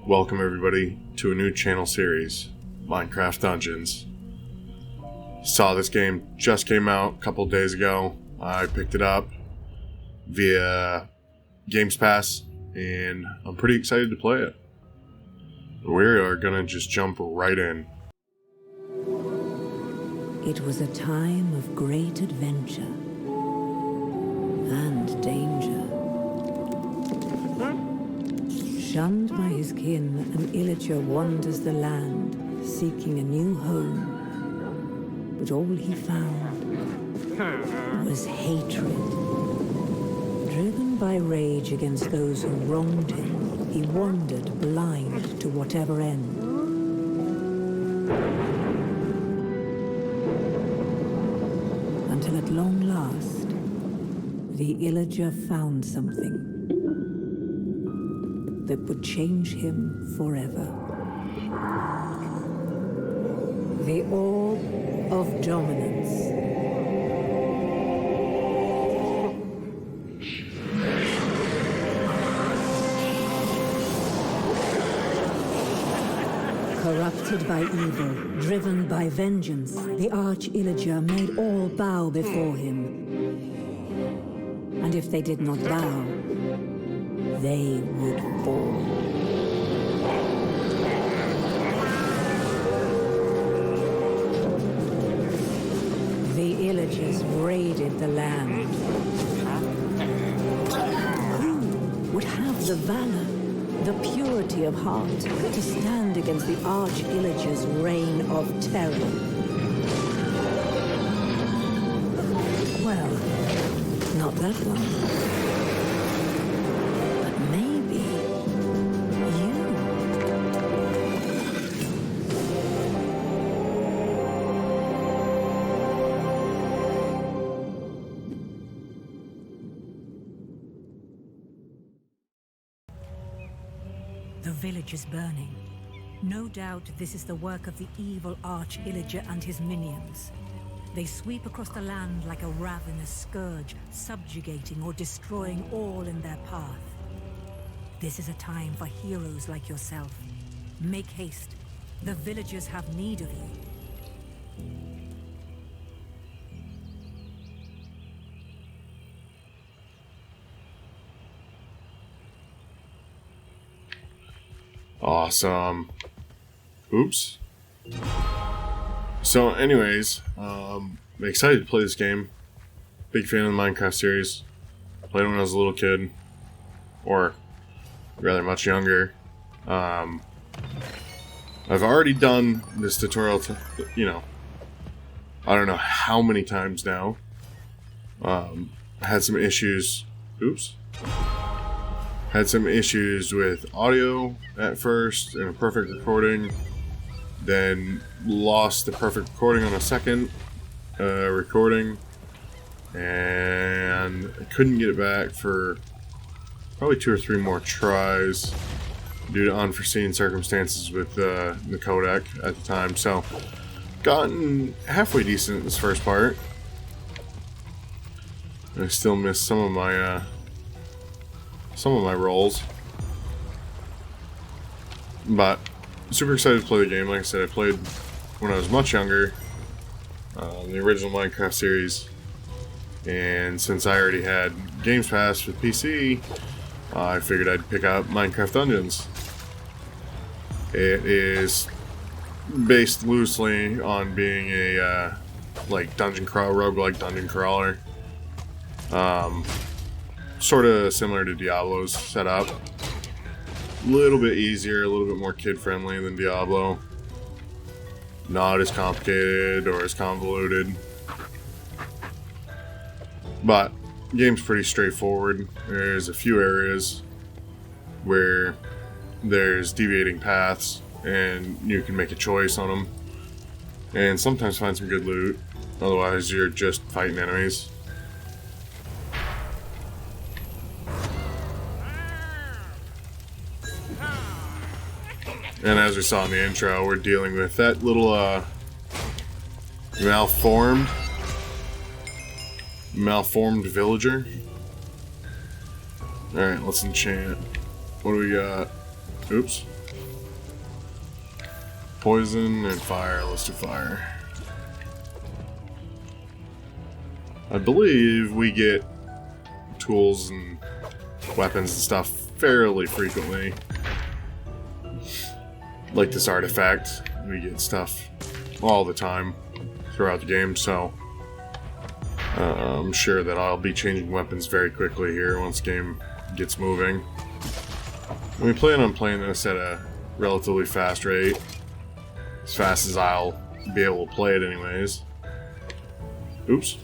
Welcome everybody to a new channel series, Minecraft Dungeons. Saw this game just came out a couple days ago. I picked it up via Games Pass and I'm pretty excited to play it. We are gonna just jump right in. It was a time of great adventure and danger. Shunned by his kin, an illager wanders the land, seeking a new home. But all he found was hatred. Driven by rage against those who wronged him, he wandered blind to whatever end. Until at long last, the illager found something that would change him forever. The Orb of Dominance. Corrupted by evil, driven by vengeance, the Arch-Illager made all bow before him. And if they did not bow, they would fall. The illagers raided the land. Who would have the valor, the purity of heart, to stand against the Arch-Illager's reign of terror? Well, not that one. The village is burning. No doubt this is the work of the evil Arch-Illager and his minions. They sweep across the land like a ravenous scourge, subjugating or destroying all in their path. This is a time for heroes like yourself. Make haste. The villagers have need of you. Awesome. Oops. So anyways, I'm excited to play this game. Big fan of the Minecraft series. Played it when I was a little kid. Or rather much younger. I've already done this tutorial, I don't know how many times now. I had some issues. Oops. Had some issues with audio at first in a perfect recording, then lost the perfect recording on a second recording, and I couldn't get it back for probably 2 or 3 more tries due to unforeseen circumstances with the codec at the time. So, gotten halfway decent in this first part. I still missed some of my rolls, but super excited to play the game. Like I said, I played when I was much younger, the original Minecraft series, and since I already had Games Pass with PC, I figured I'd pick up Minecraft Dungeons. It is based loosely on being a roguelike dungeon crawler. Sort of similar to Diablo's setup. A little bit easier, a little bit more kid-friendly than Diablo. Not as complicated or as convoluted. But the game's pretty straightforward. There's a few areas where there's deviating paths and you can make a choice on them. And sometimes find some good loot. Otherwise you're just fighting enemies. And as we saw in the intro, we're dealing with that little malformed villager. Alright, let's enchant. What do we got? Oops. Poison and fire. Let's do fire. I believe we get tools and weapons and stuff fairly frequently. Like this artifact, we get stuff all the time throughout the game, so I'm sure that I'll be changing weapons very quickly here once the game gets moving. We plan on playing this at a relatively fast rate, as fast as I'll be able to play it anyways. Oops.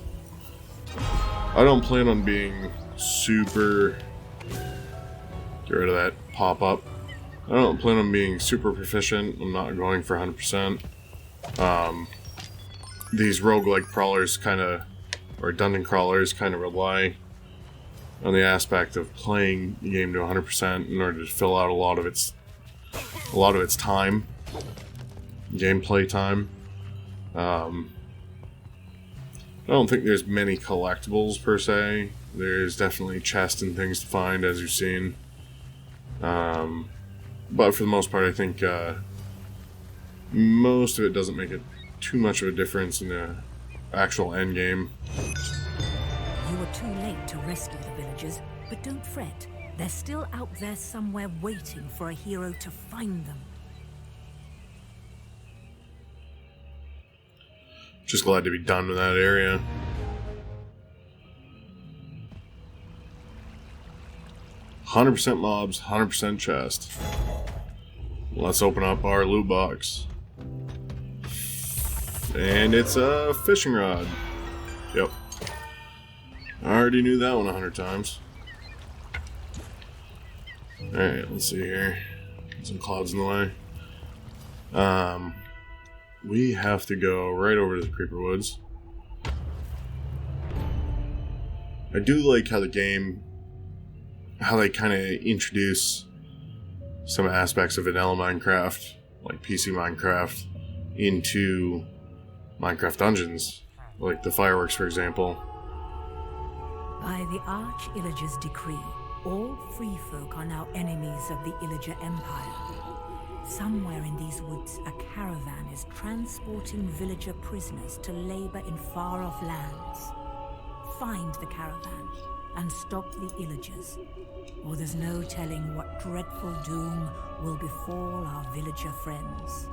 I don't plan on being super... Get rid of that pop-up. I don't plan on being super proficient. I'm not going for 100%. These roguelike crawlers or dungeon crawlers kind of rely on the aspect of playing the game to 100% in order to fill out a lot of its time, gameplay time. I don't think there's many collectibles per se. There's definitely chests and things to find, as you've seen. But for the most part, I think most of it doesn't make too much of a difference in the actual end game. You were too late to rescue the villagers, but don't fret. They're still out there somewhere waiting for a hero to find them. Just glad to be done with that area. "100% mobs, 100% chest." Let's open up our loot box. And it's a fishing rod. Yep. I already knew that one 100 times. Alright, let's see here. Some clouds in the way. We have to go right over to the Creeper Woods. I do like how they kind of introduce some aspects of vanilla Minecraft, like PC Minecraft, into Minecraft Dungeons, like the fireworks, for example. By the Arch-Illager's decree, all free folk are now enemies of the Illager Empire. Somewhere in these woods, a caravan is transporting villager prisoners to labor in far-off lands. Find the caravan and stop the Illagers, or there's no telling what dreadful doom will befall our villager friends.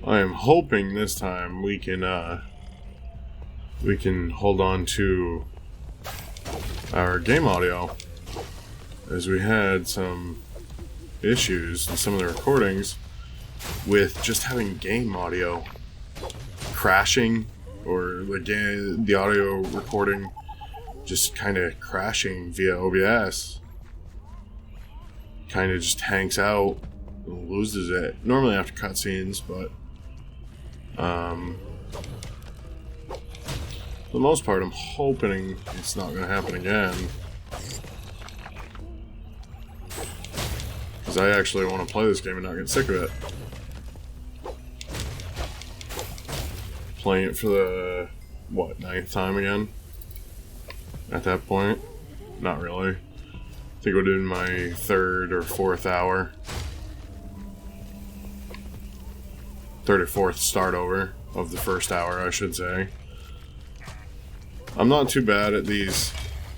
I am hoping this time we can hold on to our game audio, as we had some issues in some of the recordings with just having game audio crashing, or the audio recording just kind of crashing via OBS. Kind of just hangs out and loses it. Normally after cutscenes, but for the most part, I'm hoping it's not going to happen again. Because I actually want to play this game and not get sick of it. Playing it for the, 9th time again? At that point? Not really. I think we're doing my 3rd or 4th hour. 3rd or 4th start over of the first hour, I should say. I'm not too bad at these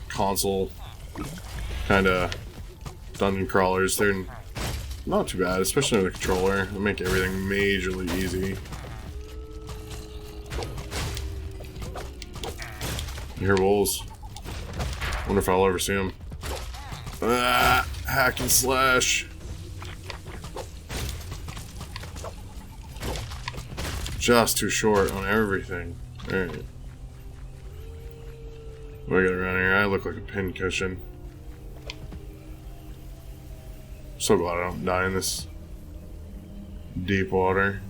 console kind of dungeon crawlers. They're not too bad, especially with the controller. They make everything majorly easy. You hear wolves. Wonder if I'll ever see them. Ah, hack and slash. Just too short on everything. Alright. What do I got around here? I look like a pin cushion. So glad I don't die in this deep water.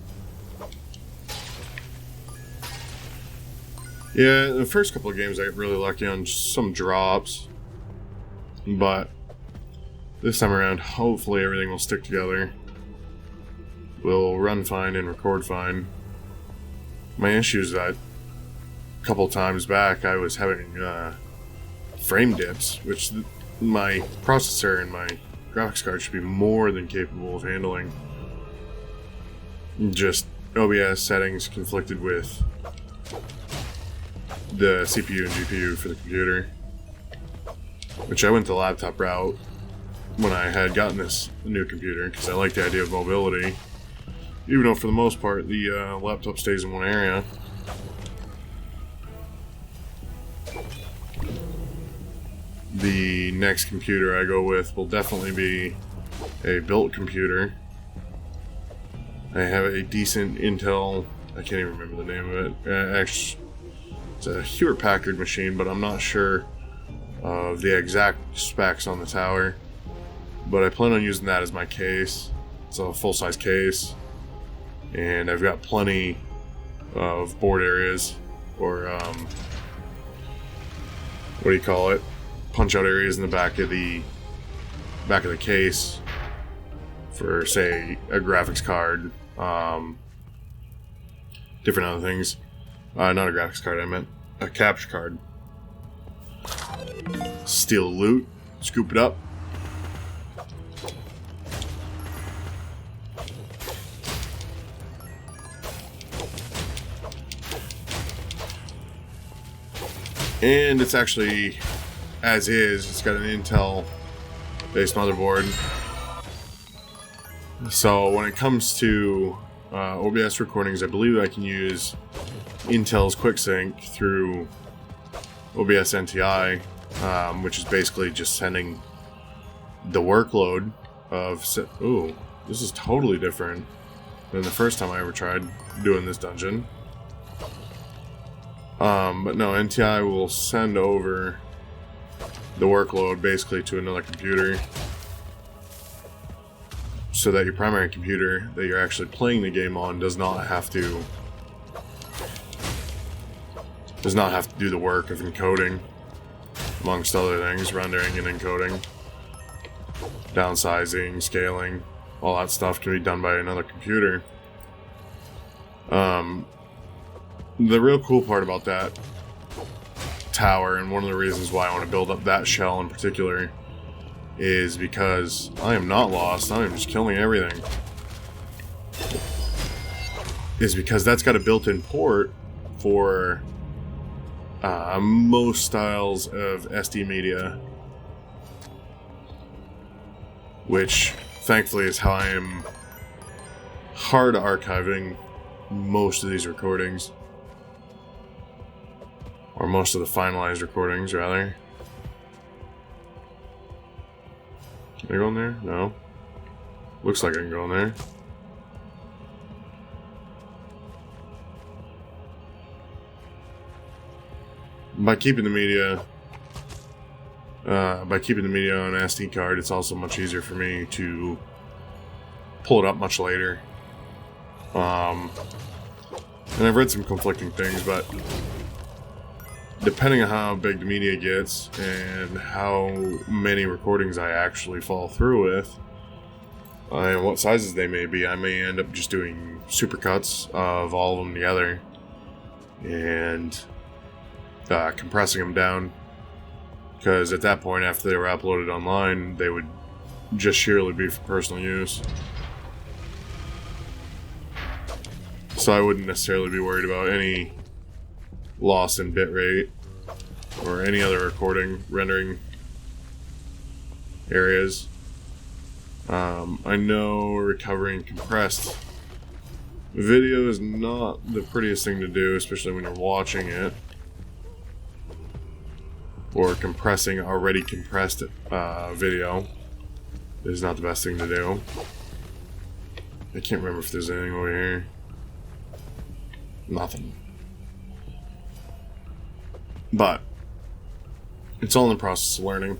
Yeah, in the first couple of games I got really lucky on some drops. But this time around, hopefully everything will stick together. We'll run fine and record fine. My issue is that a couple times back I was having frame dips, which my processor and my graphics card should be more than capable of handling just OBS settings conflicted with the CPU and GPU for the computer, which I went the laptop route when I had gotten this new computer because I like the idea of mobility, even though for the most part the laptop stays in one area. The next computer I go with will definitely be a built computer. I have a decent Intel, I can't even remember the name of it. Actually, it's a Hewlett-Packard machine, but I'm not sure of the exact specs on the tower. But I plan on using that as my case. It's a full-size case, and I've got plenty of board areas, or what do you call it? Punch-out areas in the back of the case for, say, a graphics card, different other things. Not a graphics card, I meant a capture card. Steal loot, scoop it up. And it's actually, as is, it's got an Intel based motherboard. So when it comes to OBS recordings, I believe I can use Intel's QuickSync through OBS NTI, which is basically just sending the workload of... Ooh, this is totally different than the first time I ever tried doing this dungeon. But no, NTI will send over the workload basically to another computer so that your primary computer that you're actually playing the game on does not have to do the work of encoding, amongst other things, rendering and encoding, downsizing, scaling, all that stuff can be done by another computer. The real cool part about that tower, and one of the reasons why I want to build up that shell in particular, is because I am not lost, I am just killing everything. Is because that's got a built-in port for most styles of SD media, which thankfully is how I am hard archiving most of these recordings. Or most of the finalized recordings, rather. Can I go in there? No. Looks like I can go in there. By keeping the media on an SD card, it's also much easier for me to pull it up much later. And I've read some conflicting things, but depending on how big the media gets and how many recordings I actually follow through with, and what sizes they may be, I may end up just doing supercuts of all of them together and compressing them down, because at that point, after they were uploaded online, they would just sheerly be for personal use. So I wouldn't necessarily be worried about any loss in bitrate or any other rendering areas. I know recovering compressed video is not the prettiest thing to do, especially when you're watching it, or compressing already compressed video is not the best thing to do. I can't remember if there's anything over here. Nothing. But it's all in the process of learning.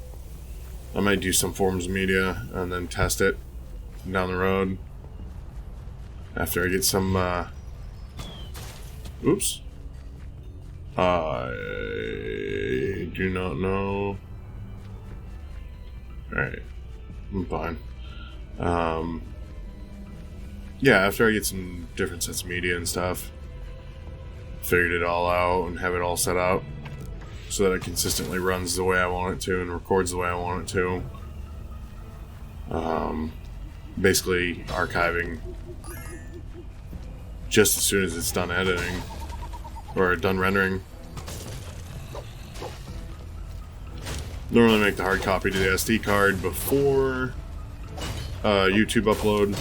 I might do some forms of media and then test it down the road after I get some oops. I do not know. Alright. I'm fine. Yeah, after I get some different sets of media and stuff, figured it all out and have it all set up, so that it consistently runs the way I want it to and records the way I want it to. Basically archiving just as soon as it's done editing or done rendering. Normally make the hard copy to the SD card before YouTube upload,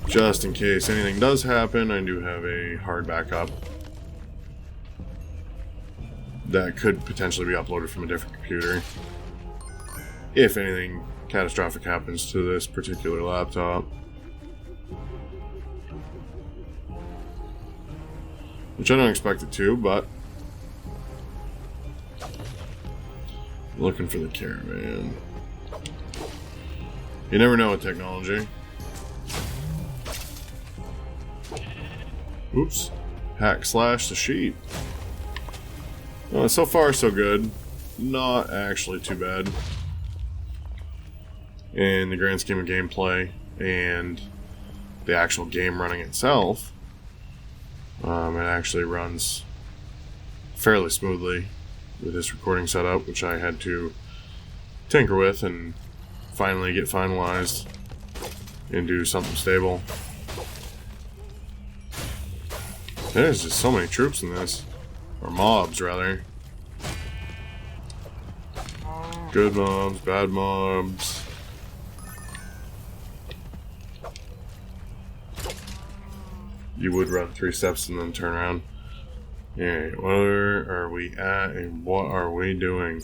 just in case anything does happen. I do have a hard backup that could potentially be uploaded from a different computer if anything catastrophic happens to this particular laptop, which I don't expect it to, but looking for the caravan. You never know with technology. Oops. Hack slash the sheep. So far so good. Not actually too bad in the grand scheme of gameplay and the actual game running itself. It actually runs fairly smoothly with this recording setup, which I had to tinker with and finally get finalized into something stable. There's just so many troops in this, or mobs rather. Good mobs, bad mobs. You would run 3 steps and then turn around. Alright, where are we at and what are we doing?